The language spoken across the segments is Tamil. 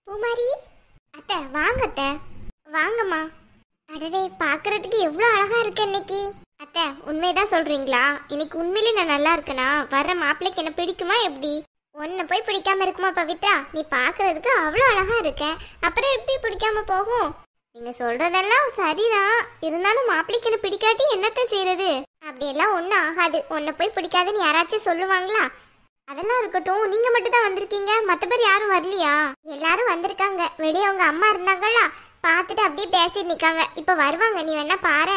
பூமாரி அத்தை வாங்க அத்தை. வாங்கம்மா. அடடே பார்க்கறதுக்கு எவ்வளோ அழகா இருக்கு இன்னைக்கு. அத்தை உண்மைதான் சொல்றீங்களா? இன்னைக்கு உண்மையிலே நான் நல்லா இருக்கேனா? வர்ற மாப்பிள்ளைக்கு என்ன பிடிக்குமா எப்படி? ஒன்னு போய் பிடிக்காம இருக்குமா பவித்ரா? நீ பார்க்கறதுக்கு அவ்வளோ அழகா இருக்க, அப்புறம் எப்படி பிடிக்காம போகும்? நீங்க சொல்றதெல்லாம் சரிதான், இருந்தாலும் மாப்பிள்ளைக்கு என்ன பிடிக்காட்டி என்னத்த செய்யறது? அப்படியெல்லாம் ஒன்றும் ஆகாது. ஒன்ன போய் பிடிக்காதுன்னு யாராச்சும் சொல்லுவாங்களா? அதெல்லாம் இருக்கட்டும், நீங்க மட்டும் தான் வந்திருக்கீங்க, மற்ற பேர் யாரும் வரலையா? எல்லாரும் வந்திருக்காங்க. வெளியே அவங்க அம்மா இருந்தாங்களா, பார்த்துட்டு அப்படியே பேசிட்டு நிக்காங்க. இப்ப வருவாங்க, நீ வேணா பாரு.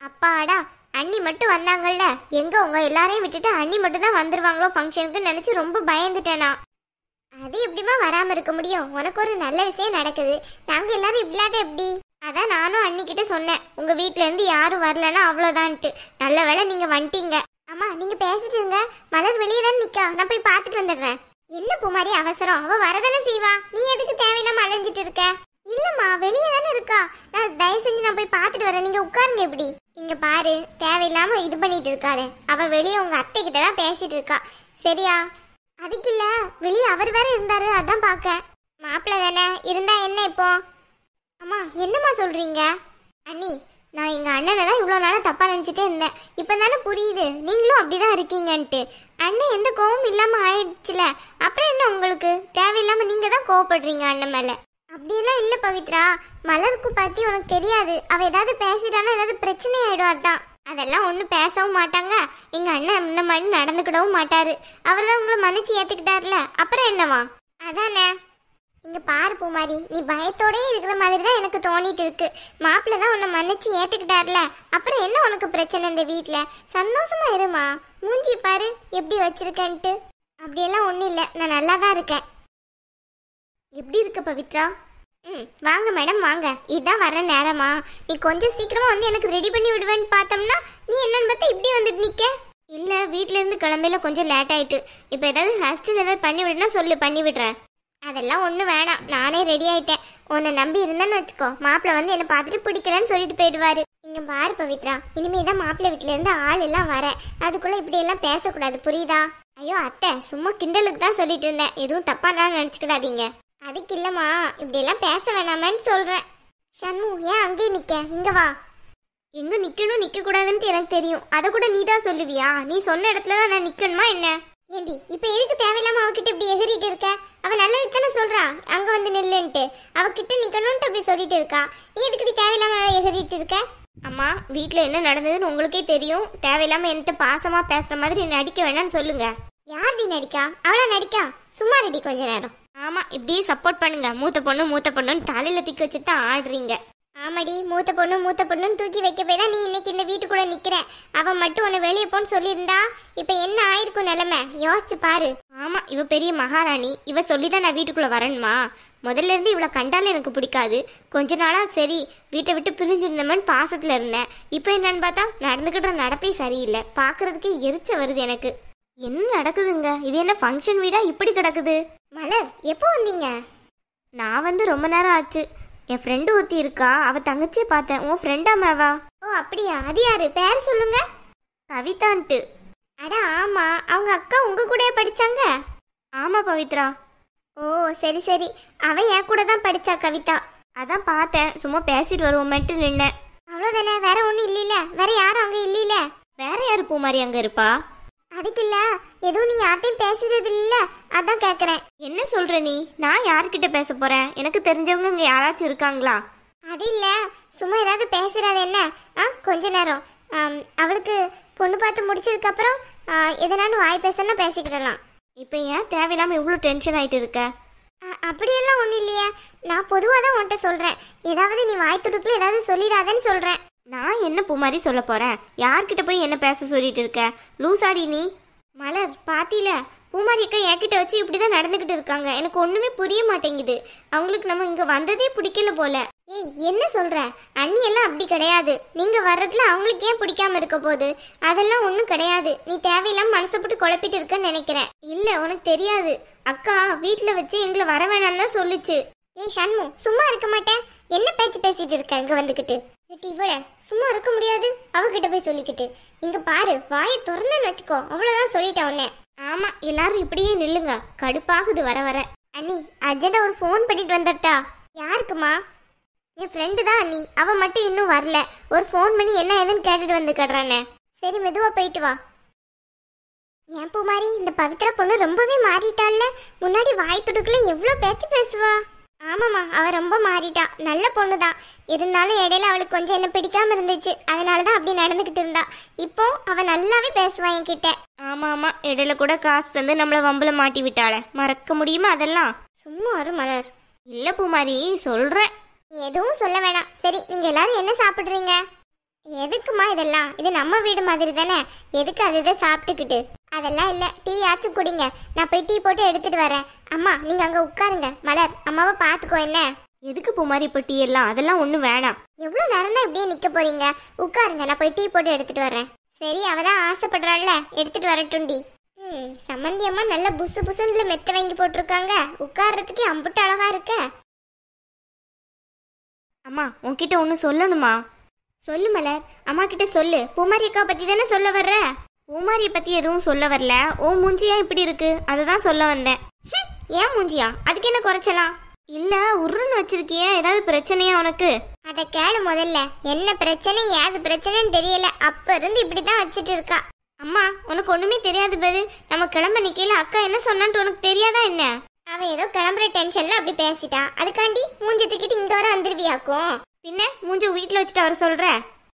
அப்பாடா, அண்ணி மட்டும் வந்தாங்கல்ல. எங்க உங்க எல்லாரையும் விட்டுட்டு அண்ணி மட்டும் தான் வந்துருவாங்களோ ஃபங்க்ஷனுக்கு நினைச்சு ரொம்ப பயந்துட்டேனா. அது எப்படிமா வராம இருக்க முடியும்? உனக்கு ஒரு நல்ல விஷயம் நடக்குது, நாங்க எல்லாரும் இவ்வளாட்ட எப்படி? அதான் நானும் அண்ணிக்கிட்ட சொன்னேன், உங்க வீட்டுல இருந்து யாரும் வரலன்னா அவ்வளவுதான்ட்டு. நல்ல வேளை நீங்க வந்துட்டீங்க. அம்மா நீங்க பேசிட்டு இருங்க, மலர் வெளியே தான் நிக்கா, நான் போய் பார்த்துட்டு வந்துடுறேன். என்ன பூமாரி அவசரம்? அவ வரதானே செய்வா, நீ எதுக்கு தேவையில்லாம அலைஞ்சிட்டு இருக்க? இல்லம்மா வெளியே தானே இருக்கா, நான் தயவு செஞ்சு நான் போய் பார்த்துட்டு வரேன், நீங்க உட்காருங்க. எப்படி இங்க பாரு, தேவையில்லாம இது பண்ணிட்டு இருக்காரு. அவ வெளியே உங்க அத்தை கிட்ட தான் பேசிட்டு இருக்கா, சரியா? அதுக்கு இல்ல, வெளியே அவர் வேற இருந்தாரு, அதான் பாக்க. மாப்பிள்ள தானே இருந்தா என்ன இப்போ? அம்மா என்னம்மா சொல்றீங்க? அண்ணி நான் எங்க அண்ணனை தான் இவ்வளோ நாளாக தப்பா நினச்சிட்டே இருந்தேன். இப்போ தானே புரியுது நீங்களும் அப்படிதான் இருக்கீங்கன்ட்டு. அண்ணன் எந்த கோவமும் இல்லாமல் ஆயிடுச்சுல, அப்புறம் என்ன உங்களுக்கு? தேவையில்லாமல் நீங்கள் தான் கோவப்படுறீங்க அண்ணன் மேலே. அப்படியெல்லாம் இல்லை பவித்ரா, மலருக்கு பற்றி உனக்கு தெரியாது. அவள் ஏதாவது பேசிட்டானா ஏதாவது பிரச்சனை ஆயிடும், அதான். அதெல்லாம் ஒன்றும் பேசவும் மாட்டாங்க. எங்கள் அண்ணன் முன்ன மாதிரி நடந்துக்கிடவும் மாட்டாரு. அவர் தான் உங்களை மன்னிச்சு ஏற்றுக்கிட்டார்ல, அப்புறம் என்னவா? அதானே. இங்க பாரு பூமாரி, நீ பயத்தோடயே இருக்கிற மாதிரி தான் எனக்கு தோணிட்டு இருக்கு. மாப்பிள்ள தான் உன்னை மன்னிச்சு ஏத்துக்கிட்டார்ல, அப்புறம் என்ன உனக்கு பிரச்சனை? இந்த வீட்டுல சந்தோஷமா இருமா. மூஞ்சி பாரு எப்படி வச்சிருக்கேன்ட்டு. அப்படியெல்லாம் ஒன்றும் இல்லை, நான் நல்லா தான் இருக்கேன். எப்படி இருக்க பவித்ரா? வாங்க மேடம் வாங்க, இதுதான் வர நேரமா? நீ கொஞ்சம் சீக்கிரமா வந்து எனக்கு ரெடி பண்ணி விடுவேன்னு பார்த்தோம்னா நீ என்னன்னு பார்த்தா இப்படி வந்துட்டு நிக்க. இல்லை வீட்டில இருந்து கிளம்பையில கொஞ்சம் லேட் ஆயிட்டு. இப்போ ஏதாவது ஹேர் ஸ்டைல் ஏதாவது பண்ணி விடுனா சொல்லு, பண்ணி விடுறேன். அதெல்லாம் ஒன்றும் வேணாம், நானே ரெடி ஆயிட்டேன். உன்னை நம்பி இருந்தேன்னு வச்சுக்கோ, மாப்பிள்ளை வந்து என்னை பார்த்துட்டு பிடிக்கலன்னு சொல்லிட்டு போயிடுவாரு. இங்க பாரு பவித்ரா, இனிமேதான் மாப்பிள்ளை வீட்டுல இருந்து ஆள் எல்லாம் வர, அதுக்குள்ள இப்படி எல்லாம் பேசக்கூடாது, புரியுதா? ஐயோ அத்தை, சும்மா கிண்டலுக்கு தான் சொல்லிட்டு இருந்தேன், எதுவும் தப்பாலாம் நினைச்சுக்கிடாதீங்க. அதுக்கு இல்லம்மா, இப்படி எல்லாம் பேச வேணாமான்னு சொல்றேன். ஷண்மு ஏன் அங்கேயே நிக்க, இங்க வா. எங்க நிக்கணும் நிக்க கூடாதுன்ட்டு எனக்கு தெரியும், அதை கூட நீ தான் சொல்லுவியா? நீ சொன்ன இடத்துலதான் நான் நிக்கணுமா என்ன? ஏண்டி இப்ப எதுக்கு தேவையில்லாம அவகிட்ட இப்படி எகிரிட்டு இருக்க? அவ நல்லதுக்கு தானே சொல்றா, அங்க வந்து நில்லுன்ட்டு. அவகிட்ட நிக்கணும்ட்டு அப்படி சொல்லிட்டு இருக்கா, நீ எதுக்கு தேவையில்லாம எகிரிட்டு இருக்க? அம்மா வீட்டுல என்ன நடந்ததுன்னு உங்களுக்கே தெரியும், தேவையில்லாம என்கிட்ட பாசமா பேசுற மாதிரி நடிக்க வேணாம்னு சொல்லுங்க. யார்டி நடிக்கா? அவளா நடிக்கா? சும்மா ரெடி கொஞ்ச நேரம். ஆமா இப்படியே சப்போர்ட் பண்ணுங்க, மூத்த பொண்ணுன்னு தலையில தூக்கி வச்சுட்டு தான் ஆடுறீங்க. ஆமாடி, மூத்த பொண்ணுன்னு தூக்கி வைக்க போய் தான் நீ இன்னைக்கு இந்த வீட்டுக்குள்ள நிக்கிற. அவன் மட்டும் உன்னை வெளியே போன்னு சொல்லியிருந்தா இப்ப என்ன ஆயிருக்கும் நிலைமை, யோசிச்சு பாரு. ஆமா இவ பெரிய மகாராணி, இவ சொல்லிதான் நான் வீட்டுக்குள்ள வரணுமா? முதல்ல இருந்து இவளை கண்டாலும் எனக்கு பிடிக்காது. கொஞ்ச நாளா சரி வீட்டை விட்டு பிரிஞ்சிருந்தமன்னு பாசத்துல இருந்தேன். இப்ப என்னன்னு பார்த்தா நடந்துக்கிட்ட நடப்பே சரியில்லை, பாக்குறதுக்கே எரிச்ச வருது எனக்கு. என்ன நடக்குதுங்க? இது என்ன ஃபங்க்ஷன் வீடா இப்படி கிடக்குது? மலர் எப்போ வந்தீங்க? நான் வந்து ரொம்ப நேரம் ஆச்சு. என் ஃப்ரெண்டு ஒருத்தி இருக்கா, அவ தங்கச்சியை பார்த்தேன். உன் ஃப்ரெண்டா மேவா? ஓ அப்படியா, அது யாரு? பேர் சொல்லுங்க. கவிதான்ட்டு. அட ஆமா, அவங்க அக்கா உங்க கூடயே படிச்சாங்க? ஆமா பவித்ரா. ஓ சரி சரி, அவ என் கூட தான் படிச்சா கவிதா. அதான் பார்த்தேன், சும்மா பேசிட்டு வருவோமேட்டு நின்னேன். அவ்வளோதானே, வேற ஒன்றும் இல்லையில? வேற யாரும் அங்கே இல்லையில? வேற யாரு பூமாரி அங்க இருப்பா? அதுக்கு இல்ல, எதுவும் நீ யார்ட்டையும் பேசுறது இல்ல, அதான் கேக்குறேன். என்ன சொல்ற நீ? நான் யார்கிட்ட பேச போறேன்? எனக்கு தெரிஞ்சவங்க இங்க யாராச்சும் இருக்காங்களா? அது இல்ல, சும்மா ஏதாவது பேசுறது என்ன? கொஞ்ச நேரம் அவளுக்கு பொண்ணு பார்த்து முடிச்சதுக்கு அப்புறம் எதனாலும் வாய் பேசணும், பேசிக்கிடலாம். இப்போ ஏன் தேவையில்லாம இவ்வளோ டென்ஷன் ஆயிட்டு இருக்க? அப்படியெல்லாம் ஒன்றும் இல்லையே, நான் பொதுவாக தான் உன்கிட்ட சொல்றேன். ஏதாவது நீ வாய் துடுக்கல ஏதாவது சொல்லிடாதன்னு சொல்றேன். நான் என்ன பூமாரி சொல்ல போறேன்? யார்கிட்ட போய் என்ன பேச சொல்லிட்டு இருக்க? லூசாடி நீ. மலர் பாத்தியில பூமாரி அக்கா என்கிட்ட வச்சு இப்படிதான் நடந்துகிட்டு இருக்காங்க, எனக்கு ஒண்ணுமே புரிய மாட்டேங்குது. அவங்களுக்கு நம்ம இங்க வந்ததே பிடிக்கல போல. ஏய் என்ன சொல்ற? அண்ணி எல்லாம் அப்படி கிடையாது, நீங்க வர்றதுல அவங்களுக்கு ஏன் பிடிக்காம இருக்க போகுது? அதெல்லாம் ஒண்ணும் கிடையாது, நீ தேவையில்லாம மனசை போட்டு குழப்பிட்டு இருக்கன்னு நினைக்கிறேன். இல்ல உனக்கு தெரியாது, அக்கா வீட்டுல வச்சு எங்களை வர வேணாம்னு தான் சொல்லுச்சு. ஏய் ஷண்மு சும்மா இருக்க மாட்டேன், என்ன பேச்சு பேசிட்டு இருக்க இங்க வந்துகிட்டு? இவள சும்மா இருக்க முடியாது, அவகிட்ட போய் சொல்லிக்கிட்டு. இங்க பாரு, வாயை திறந்தேன்னு வச்சுக்கோ, அவ்வளவுதான் சொல்லிட்டேன் உன்ன. ஆமா எல்லாரும் இப்படியே நில்லுங்க, கடுப்பாகுது வர வர. அண்ணி அர்ஜென்ட்டா ஒரு ஃபோன் பண்ணிட்டு வந்துட்டா. யாருக்குமா? என் ஃப்ரெண்டு தான் அண்ணி. அவன் மட்டும் இன்னும் வரல. ஒரு ஃபோன் பண்ணி என்ன ஏதுன்னு கேட்டுட்டு வந்து கடுறானே. சரி மெதுவா போயிட்டு வா. ஏன் பூமாரி, இந்த பவித்ரா பொண்ணு ரொம்பவே மாறிட்டாள்ல. முன்னாடி வாய் துடுக்குல எவ்வளோ பேச்சு பேசுவா. ஆமாம்மா, அவ ரொம்ப மாறிட்டா. நல்ல பொண்ணு தான். இருந்தாலும் இடையில அவளுக்கு கொஞ்சம் என்ன பிடிக்காம இருந்துச்சு. அதனால தான் அப்படி நடந்துக்கிட்டு இருந்தா. இப்போ அவ நல்லாவே பேசுவா என்கிட்ட. ஆமா ஆமா, இடையில கூட காசு தந்து நம்மள வம்புல மாட்டி விட்டாளே, மறக்க முடியுமா அதெல்லாம்? சும்மா ஒரு மலர். இல்ல பூமாரி, சொல்றேன். நீ எதுவும் சொல்ல வேணாம். சரி, நீங்க எல்லாரும் என்ன சாப்பிடுறீங்க? எதுக்குமா இதெல்லாம்? இது நம்ம வீடு மாதிரி தானே. எதுக்கு அது இதை சாப்பிட்டுக்கிட்டு? அதெல்லாம் இல்லை, டீ ஆச்சும் குடிங்க. நான் போய் டீ போட்டு எடுத்துட்டு வரேன். அம்மா நீங்க அங்க உட்காருங்க. மலர், அம்மாவை பார்த்துக்கோ. என்ன எதுக்கு பூமாரி இப்ப டீ எல்லாம்? அதெல்லாம் ஒண்ணும் வேணாம். எவ்வளவு நேரம் தான் இப்படியே நிக்க போறீங்க? உட்காருங்க, நான் போய் டீ போட்டு எடுத்துட்டு வரேன். சரி, அவதான் ஆசைப்படுறாள்ல, எடுத்துட்டு வரட்டும் டீ. சம்மந்தி அம்மா நல்ல புசு புசுன்னு மெத்த வாங்கி போட்டிருக்காங்க. உட்கார்றதுக்கு அம்புட்டு அழகா இருக்க. அம்மா உன்கிட்ட ஒண்ணு சொல்லணுமா? சொல்லு மலர். அம்மா கிட்ட சொல்லு. பூமாரி அக்கா பத்தி தானே சொல்ல வர்ற? பூமாரியை பத்தி எதுவும் சொல்ல வரல. ஓ மூஞ்சியா இப்படி இருக்கு, அததான் சொல்ல வந்தேன். ஏன் மூஞ்சியா? அதுக்கு என்ன குறைச்சலாம்? இல்ல உருன்னு வச்சிருக்கிய, ஏதாவது பிரச்சனையா உனக்கு? அத கேளு முதல்ல. என்ன பிரச்சனை ஏது பிரச்சனைன்னு தெரியல. அப்ப இருந்து இப்படிதான் வச்சிட்டு இருக்கா. அம்மா உனக்கு ஒண்ணுமே தெரியாது பாரு. நம்ம கிளம்ப நிக்கையில அக்கா என்ன சொன்னான்ட்டு உனக்கு தெரியாதா என்ன? அவன் ஏதோ கிளம்புற டென்ஷன்ல அப்படி பேசிட்டா. அதுக்காண்டி மூஞ்சி தூக்கிட்டு இங்க வர வந்துருவியாக்கும். பின்ன மூஞ்ச வீட்டுல வச்சுட்டு வர சொல்ற?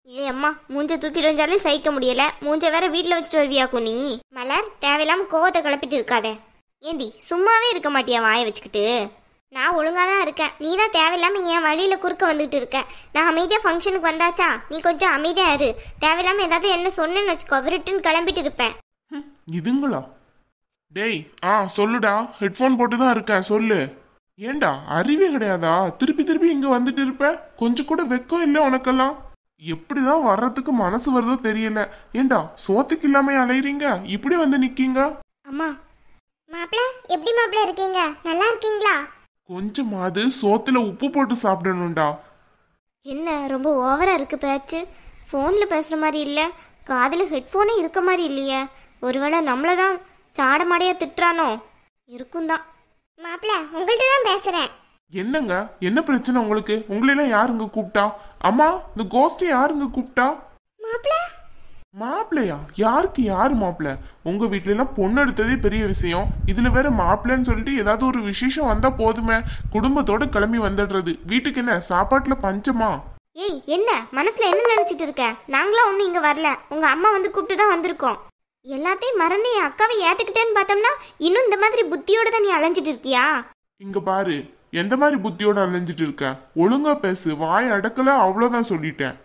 ஏ அம்மா, மூஞ்ச தூக்கிட்டு வந்தாலே சகிக்க முடியல, மூஞ்ச வேற வீட்டுல வச்சுட்டு வருவியாக்கும் நீ. மலர், தேவையில்லாம கோவத்தை கிளப்பிட்டு இருக்காத. ஏண்டி சும்மாவே இருக்க மாட்டியா வாயை வச்சுக்கிட்டு? நான் ஒழுங்காதான் இருக்கேன். நீ தான் தேவையில்லாம என் வழியில குறுக்க வந்துட்டு இருக்க. நான் அமைதியா ஃபங்க்ஷனுக்கு வந்தாச்சா, நீ கொஞ்சம் அமைதியா இரு. தேவையில்லாம ஏதாவது என்ன சொன்னேன்னு வச்சுக்கோ, விருட்டுன்னு கிளம்பிட்டு இருப்பேன். இதுங்களா? டேய், சொல்லுடா. ஹெட்ஃபோன் போட்டு தான் இருக்கேன், சொல்லு. ஏண்டா அறிவே கிடையாதா? திருப்பி திருப்பி இங்க வந்துட்டு இருப்ப. கொஞ்சம் கூட வெக்கம் இல்லை உனக்கெல்லாம். எப்படிதான் வர்றதுக்கு மனசு வருதோ தெரியல. ஏண்டா சோத்துக்கு இல்லாம அலையறீங்க, இப்படி வந்து நிக்கீங்க? அம்மா. மாப்பிள்ள, எப்படி மாப்பிள்ள இருக்கீங்க? நல்லா இருக்கீங்களா? கொஞ்சமாவது சோத்துல உப்பு போட்டு சாப்பிடணும்டா. என்ன ரொம்ப ஓவரா இருக்கு பேச்சு? ஃபோன்ல பேசுற மாதிரி இல்ல, காதுல ஹெட்ஃபோனே இருக்க மாதிரி இல்லையே. ஒருவேளை நம்மளதான் சாட மாடையா திட்டுறானோ? இருக்கும் தான். மாப்பிள்ள, உங்கள்கிட்ட தான் பேசுறேன். என்னங்க, என்ன பிரச்சனை உங்களுக்கு? உங்களெல்லாம் யாருங்க கூப்பிட்டா? அம்மா, இந்த கோஷ்டி யாருங்க கூப்பிட்டா? மாப்பிள்ள. மாப்பிள்ளையா? யாருக்கு யாரு மாப்பிள்ள? உங்க வீட்டுல எல்லாம் பொண்ணு எடுத்ததே பெரிய விஷயம். இதுல வேற மாப்பிள்ளைன்னு சொல்லிட்டு ஏதாவது ஒரு விசேஷம் வந்தா போதுமே, குடும்பத்தோட கிளம்பி வந்துடுறது. வீட்டுக்கு என்ன சாப்பாட்டுல பஞ்சமா? ஏய், என்ன மனசுல என்ன நினைச்சிட்டு இருக்க? நாங்களாம் ஒண்ணு இங்க வரல, உங்க அம்மா வந்து கூப்பிட்டு தான் வந்திருக்கோம். எல்லாத்தையும் மறந்து என் அக்காவை ஏத்துக்கிட்டேன்னு பார்த்தோம்னா இன்னும் இந்த மாதிரி புத்தியோட தான் நீ அலைஞ்சிட்டு இருக்கியா? இங்க பாரு, எந்த மாதிரி புத்தியோட அலைஞ்சிட்டு இருக்க? ஒழுங்கா பேசு. வாய் அடக்கல, அவ்வளவுதான் சொல்லிட்டேன்.